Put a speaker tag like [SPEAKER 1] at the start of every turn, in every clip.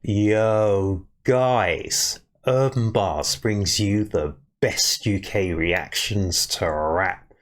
[SPEAKER 1] Yo, guys, Urb'n Barz brings you the best UK reactions to rap,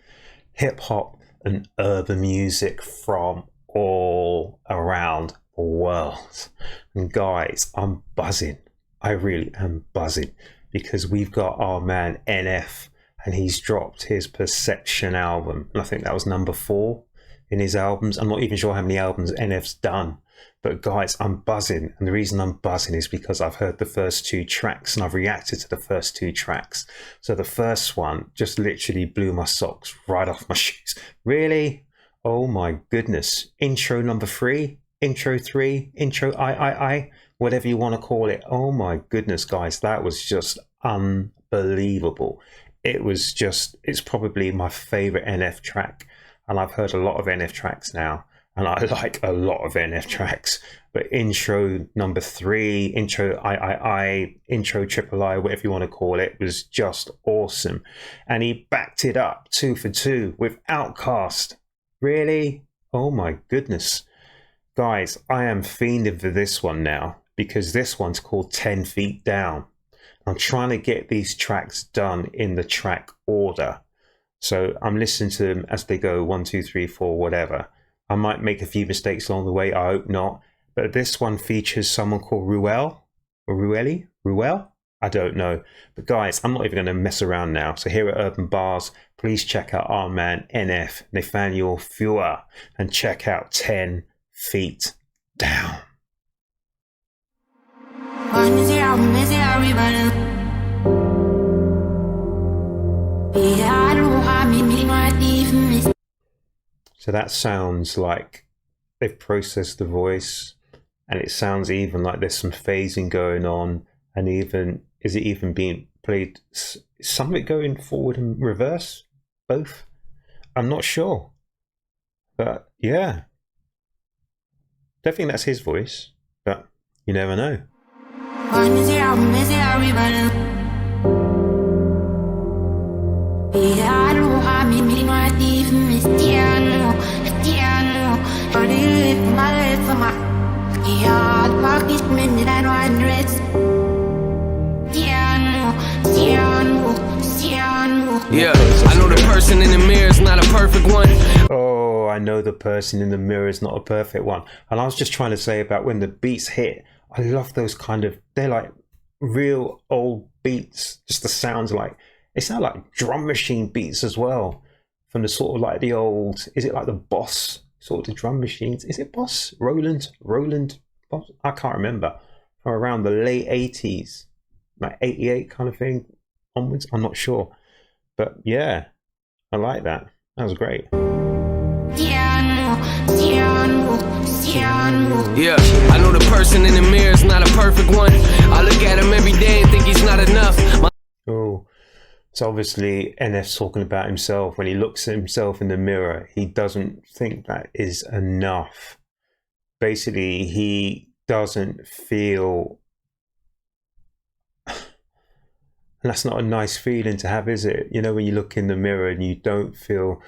[SPEAKER 1] hip hop, and urban music from all around the world. And guys, I'm buzzing. I really am buzzing because we've got our man NF and he's dropped his Perception album. And I think that was number 4 in his albums. I'm not even sure how many albums NF's done. But guys, I'm buzzing, and the reason I'm buzzing is because I've heard the first 2 tracks and I've reacted to the first 2 tracks. So the first one just literally blew my socks right off my shoes. Really? Oh my goodness. Intro number 3, intro 3, intro I, whatever you want to call it. Oh my goodness, guys, that was just unbelievable. It's probably my favorite NF track, and I've heard a lot of NF tracks now. And I like a lot of NF tracks, but intro number 3, intro intro triple I, whatever you want to call it, was just awesome. And he backed it up 2 for 2 with Outkast. Really? Oh my goodness. Guys, I am fiending for this one now because this one's called 10 Feet Down. I'm trying to get these tracks done in the track order. So I'm listening to them as they go 1, 2, 3, 4, whatever. I might make a few mistakes along the way. I hope not. But this one features someone called Ruelle or Ruelle? I don't know. But guys, I'm not even going to mess around now. So here at Urb'n Barz, please check out our man NF, Nathaniel Feuer, and check out 10 Feet Down. So that sounds like they've processed the voice, and it sounds even like there's some phasing going on, and even is it even being played? Some of it going forward and reverse, both. I'm not sure, but yeah, don't think that's his voice, but you never know.
[SPEAKER 2] Yeah, I know the person in the mirror is not a perfect one.
[SPEAKER 1] Oh, I know the person in the mirror is not a perfect one. And I was just trying to say about when the beats hit, I love those kind of, they're like real old beats. Just the sounds like, it sounds like drum machine beats as well. From the sort of like the old, is it like the Boss sort of drum machines? Is it Boss? Roland, Boss? I can't remember. From around the late 80s, like 88 kind of thing onwards. I'm not sure. But yeah, I like that. That was great.
[SPEAKER 2] Yeah, I know the person in the mirror is not a perfect one. I look at him every day and think he's not enough.
[SPEAKER 1] Oh, so obviously NF's talking about himself. When he looks at himself in the mirror, he doesn't think that is enough. Basically, he doesn't feel... And that's not a nice feeling to have, is it? You know, when you look in the mirror and you don't feel...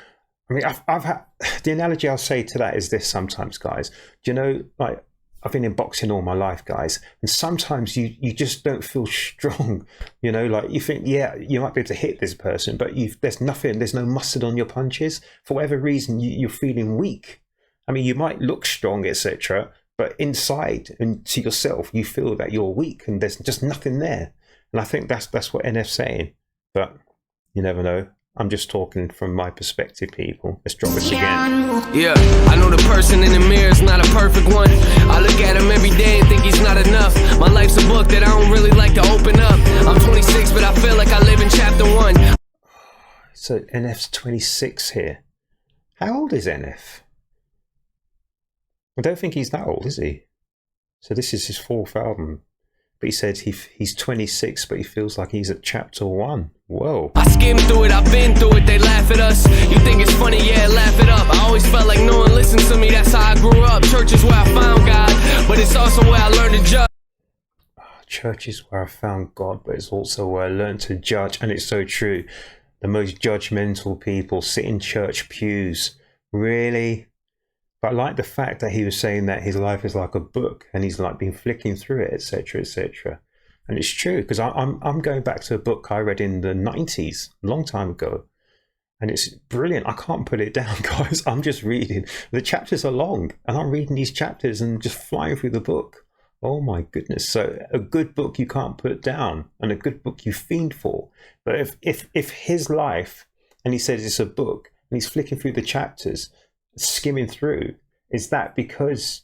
[SPEAKER 1] I mean, I've had... The analogy I'll say to that is this sometimes, guys. Do you know, like, I've been in boxing all my life, guys. And sometimes you just don't feel strong. You know, like you think, yeah, you might be able to hit this person, but there's no mustard on your punches. For whatever reason, you're feeling weak. I mean, you might look strong, etc. But inside and to yourself, you feel that you're weak and there's just nothing there. And I think that's what NF's saying, but you never know. I'm just talking from my perspective, people. Let's drop this again.
[SPEAKER 2] Yeah, I know the person in the mirror is not a perfect one. I look at him every day and think he's not enough. My life's a book that I don't really like to open up. I'm 26, but I feel like I live in chapter 1.
[SPEAKER 1] So NF's 26 here. How old is NF? I don't think he's that old, is he? So this is his 4th album. But he said he's 26, but he feels like he's at chapter 1. Whoa.
[SPEAKER 2] I skimmed through it, I've been through it, they laugh at us. You think it's funny, yeah, laugh it up. I always felt like no one listened to me, that's how I grew up. Church is where I found God, but it's also where I learned to judge.
[SPEAKER 1] Church is where I found God, but it's also where I learned to judge. And it's so true. The most judgmental people sit in church pews. Really? But I like the fact that he was saying that his life is like a book and he's like been flicking through it, etc., etc. And it's true, because I'm going back to a book I read in the 90s, a long time ago. And it's brilliant. I can't put it down, guys. I'm just reading. The chapters are long and I'm reading these chapters and just flying through the book. Oh my goodness. So a good book you can't put down, and a good book you fiend for. But if his life, and he says it's a book, and he's flicking through the chapters, skimming through, is that because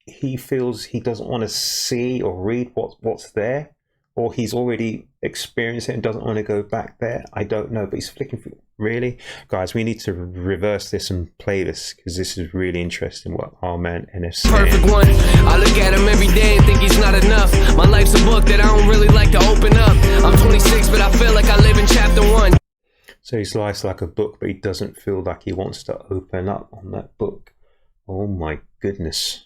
[SPEAKER 1] he feels he doesn't want to see or read what's there? Or he's already experienced it and doesn't want to go back there? I don't know, but he's flicking through. Really? Guys, we need to reverse this and play this, because this is really interesting what our man NF said.
[SPEAKER 2] Perfect one. I look at him every day and think he's not enough. My life's a book that I don't really like to open up. I'm 26, but I feel like I live in chapter 1.
[SPEAKER 1] So his life's like a book, but he doesn't feel like he wants to open up on that book. Oh my goodness.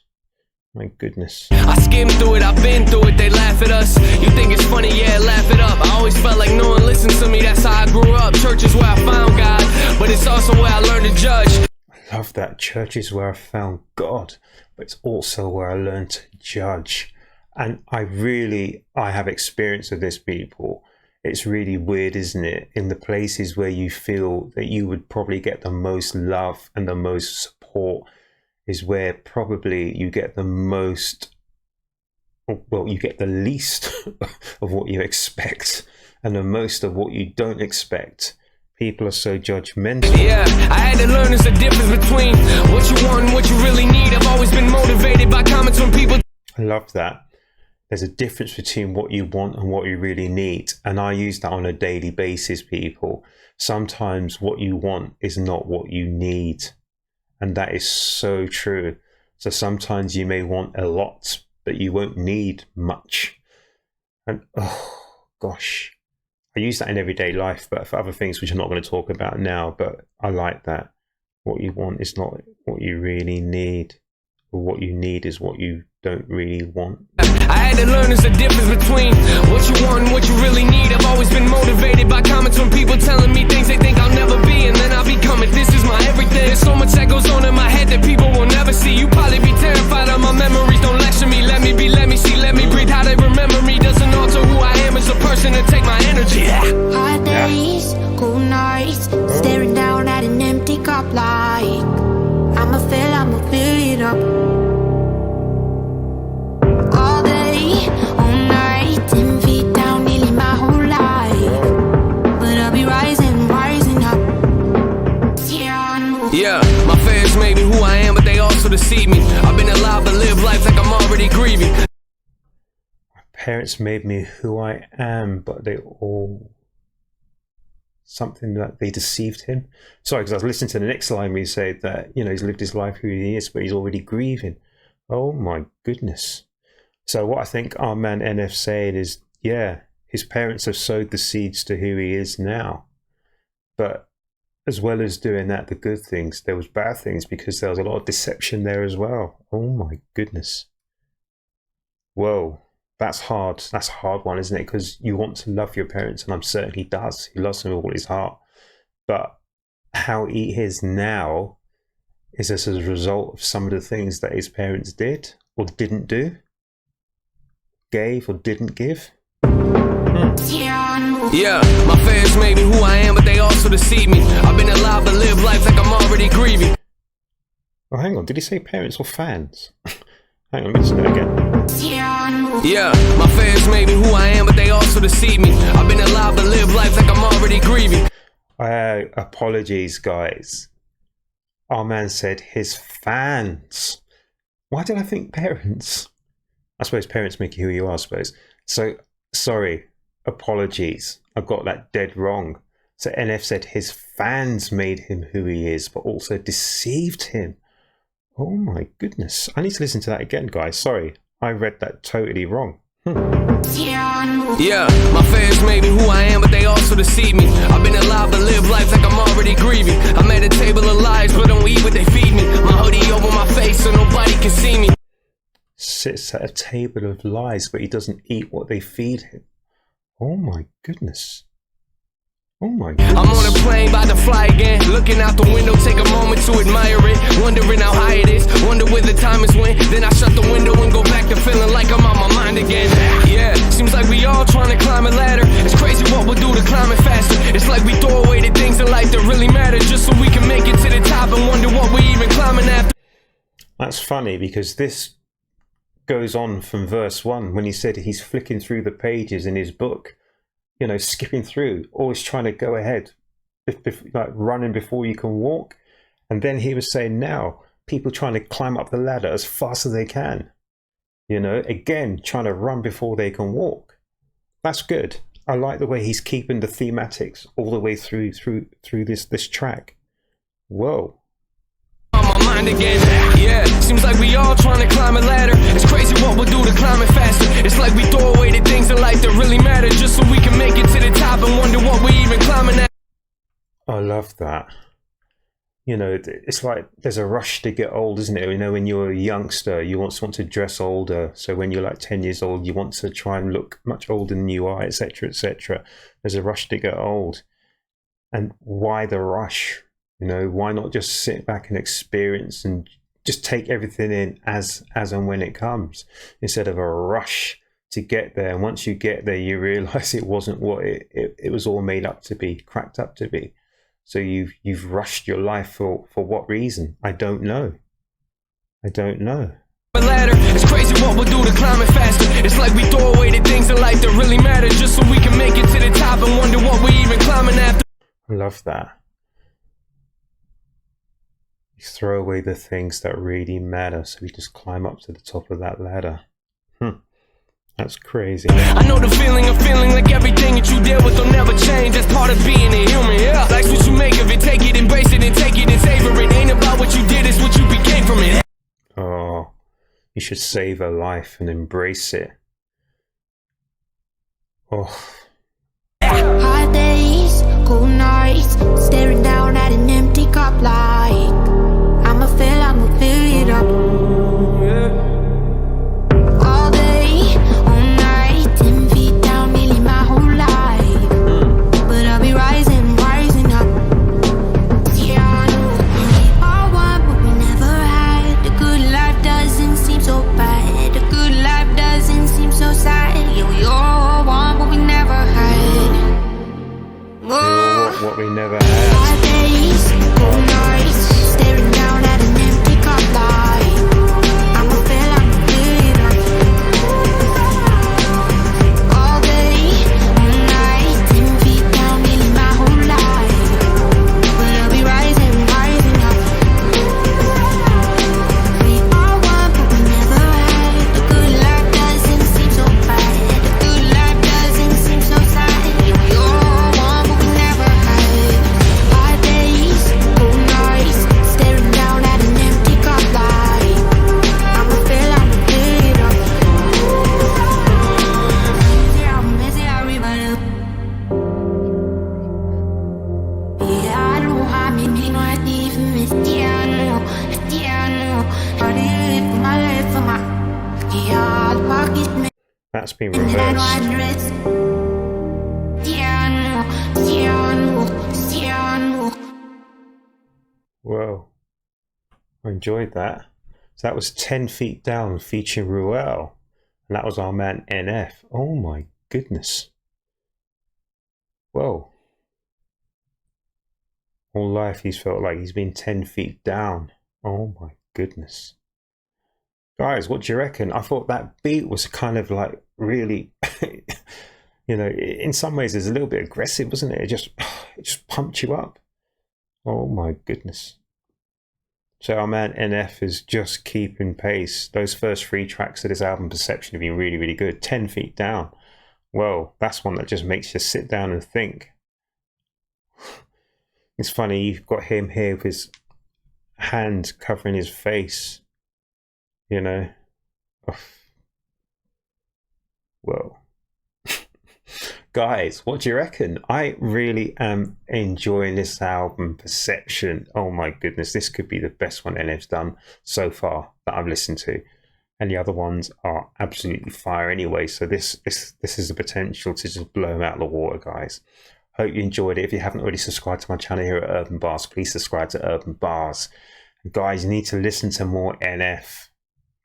[SPEAKER 1] My goodness.
[SPEAKER 2] I skimmed through it, I've been through it, they laugh at us. You think it's funny, yeah, laugh it up. I always felt like no one listened to me, that's how I grew up. Church is where I found God, but it's also where I learned to judge.
[SPEAKER 1] I love that. Church is where I found God, but it's also where I learned to judge. And I have experience of this, people. It's really weird, isn't it? In the places where you feel that you would probably get the most love and the most support is where probably you get the most, well, you get the least of what you expect and the most of what you don't expect. People are so judgmental.
[SPEAKER 2] Yeah, I had to learn there's a difference between what you want and what you really need. I've always been motivated by comments from people.
[SPEAKER 1] I love that. There's a difference between what you want and what you really need. And I use that on a daily basis, people. Sometimes what you want is not what you need. And that is so true. So sometimes you may want a lot, but you won't need much. And oh gosh, I use that in everyday life, but for other things which I'm not going to talk about now, but I like that. What you want is not what you really need. Or what you need is what you don't really want.
[SPEAKER 2] I had to learn there's a difference between what you want and what you really need. I've always been motivated by comments from people telling me things they think I'll never be, and then I become it. This is my everything. There's so much that goes on in my head that people will never see. You probably be terrified of my memories. Don't lecture me. Let me be, let me see, let me breathe. How they remember me doesn't alter who I am as a person and take my energy.
[SPEAKER 3] Hard days, cool nights, staring down at an empty cup like I'ma fill it up. All day, all night, 10 feet down, nearly my whole life. But I'll be rising up.
[SPEAKER 2] Yeah, my fans made me who I am, but they also deceive me. I've been alive but live life like I'm already grieving.
[SPEAKER 1] My parents made me who I am, but they all... something that they deceived him. Sorry, because I was listening to the next line where he said that, you know, he's lived his life who he is, but he's already grieving. Oh my goodness. So what I think our man NF said is, yeah, his parents have sowed the seeds to who he is now. But as well as doing that, the good things, there was bad things, because there was a lot of deception there as well. Oh my goodness. Whoa. That's hard. That's a hard one, isn't it? Because you want to love your parents, and I'm certain he does. He loves them with all his heart. But how he is now is as a result of some of the things that his parents did or didn't do, gave or didn't give.
[SPEAKER 2] Yeah, my fans made me who I am, but they also deceive me. I've been alive but live life like I'm already grieving.
[SPEAKER 1] Oh, hang on. Did he say parents or fans? Hang on, let me listen to that again.
[SPEAKER 2] Yeah, my fans made me who I am, but they also deceive me. I've been alive but live life like I'm already grieving.
[SPEAKER 1] Apologies, guys. Our man said his fans. Why did I think parents? I suppose parents make you who you are, I suppose. So, sorry. Apologies. I got that dead wrong. So NF said his fans made him who he is, but also deceived him. Oh my goodness. I need to listen to that again, guys. Sorry. I read that totally wrong.
[SPEAKER 2] Yeah, my fans made me who I am, but they also deceive me. I've been alive but live life like I'm already grieving. I'm at a table of lies, but don't eat what they feed me. My hoodie over my face so nobody can see me.
[SPEAKER 1] Sits at a table of lies, but he doesn't eat what they feed him. Oh my goodness. Oh my goodness.
[SPEAKER 2] I'm on a plane about to fly again. Looking out the window, take a moment to admire it. Wondering how high it is. Wonder where the time is when. Then I shut the window and go back to feeling like I'm on my mind again. Yeah, seems like we all trying to climb a ladder. It's crazy what we'll do to climb it faster. It's like we throw away the things in life that really matter just so we can make it to the top and wonder what we even climbing after.
[SPEAKER 1] That's funny because this goes on from verse 1 when he said he's flicking through the pages in his book, you know, skipping through, always trying to go ahead, like running before you can walk. And then he was saying now people trying to climb up the ladder as fast as they can, you know, again trying to run before they can walk. That's good. I like the way he's keeping the thematics all the way through this track. Whoa.
[SPEAKER 2] On my mind again. Yeah, seems like we all trying to climb a ladder. It's crazy what we'll do to climb it faster. It's like we throw away the things in life that really matter just so we can make it to the top and wonder what we even climbing at.
[SPEAKER 1] I love that. You know, it's like there's a rush to get old, isn't it? You know, when you're a youngster, you want to dress older. So when you're like 10 years old, you want to try and look much older than you are, etc., etc. There's a rush to get old. And why the rush? You know, why not just sit back and experience and just take everything in as and when it comes, instead of a rush to get there. And once you get there, you realize it wasn't what it was all made up to be, cracked up to be. So you've rushed your life for what reason? I don't know. I don't know.
[SPEAKER 2] Ladder. It's crazy what we'll do to climb it faster. It's like we throw away the things in life that really matter just so we can make it to the top and wonder what we even climbing after.
[SPEAKER 1] I love that. You throw away the things that really matter so we just climb up to the top of that ladder. That's crazy.
[SPEAKER 2] I know the feeling of feeling like everything that you deal with will never change. That's part of being a human, yeah. Life's what you make of it. Take it, embrace it, and take it and savor it. Ain't about what you did, it's what you became from it.
[SPEAKER 1] Oh, you should savor life and embrace it. Oh.
[SPEAKER 3] Hot days, cool nights, staring down at an empty cup like I'ma fill it up. All day, all night, 10 feet down, nearly my whole life. But I'll be rising up. Yeah, I know we all want what we never had. The good life doesn't seem so bad. The good life doesn't seem so sad. Yeah, we all want what we never had.
[SPEAKER 1] What we never had.
[SPEAKER 3] Hot days, cold nights, staring down at an empty cup like I'ma fill it up. All day, all night, 10 feet down, nearly my whole life. But I'll be rising up. We all want what we never had. The good life doesn't seem so bad. The good life doesn't seem so sad. Yeah, we all want what we never had. Hot days, cold nights, staring down at an empty cup like I'ma fill it up.
[SPEAKER 1] That's been reversed. Whoa. I enjoyed that. So that was 10 Feet Down featuring Ruelle. And that was our man NF. Oh my goodness. Whoa. All life he's felt like he's been 10 feet down. Oh my goodness. Guys, what do you reckon? I thought that beat was kind of like really, you know, in some ways it's a little bit aggressive, wasn't it? It just pumped you up. Oh my goodness. So our man NF is just keeping pace. Those first 3 tracks of this album, Perception, have been really, really good. 10 Feet Down. Well, that's one that just makes you sit down and think. It's funny, you've got him here with his hand covering his face. You know? Oh. Whoa. Guys, what do you reckon? I really am enjoying this album, Perception. Oh my goodness, this could be the best one NF's done so far that I've listened to. And the other ones are absolutely fire anyway. So this is the potential to just blow them out of the water, guys. Hope you enjoyed it. If you haven't already subscribed to my channel here at Urb'n Barz, please subscribe to Urb'n Barz. Guys, you need to listen to more NF.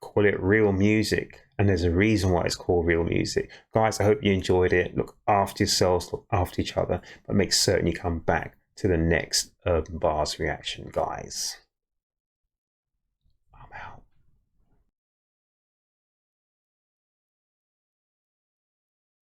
[SPEAKER 1] Call it real music, and there's a reason why it's called real music. Guys, I hope you enjoyed it. Look after yourselves, look after each other, but make certain you come back to the next Urb'n Barz reaction, guys.